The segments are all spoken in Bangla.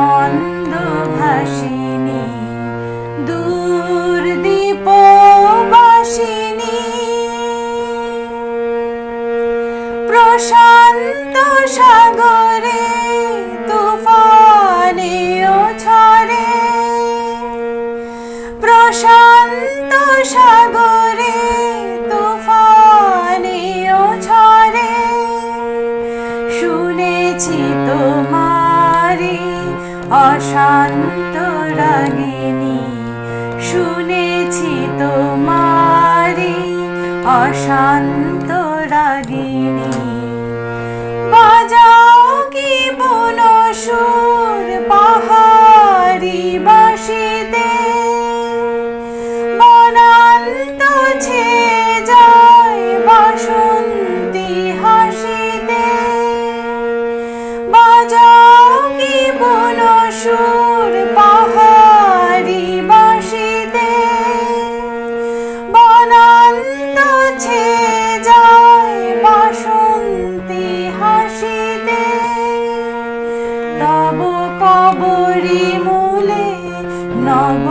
মন্দ ভাসিনী দূর দীপ বাসিনী প্রশান্ত সাগরে তুফানে ঝড়ে প্রশান্ত সাগরে তুফানে ঝড়ে শুনেছি তোমারি অশান্ত রাগিনী শুনেছি তোমারি অশান্ত রাগিনী বাজাও কি বুনো সুর পাহাড়ি বাঁশিতে বনান্ত ছেয়ে যায় বাসন্তী হাসিতে বাজাও কি বুনো সুর পাহাড়ি বাঁশিতে বনান্ত ছেয়ে যায় বাসন্তী হাসিতে তব কবরী মূলে নব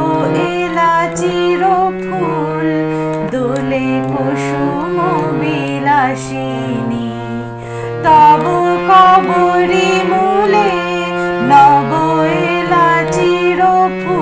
এলাচির ফুল দোলে কুসুম বিলাসিনী তব কবরী মূলে নব এলাচির ফুল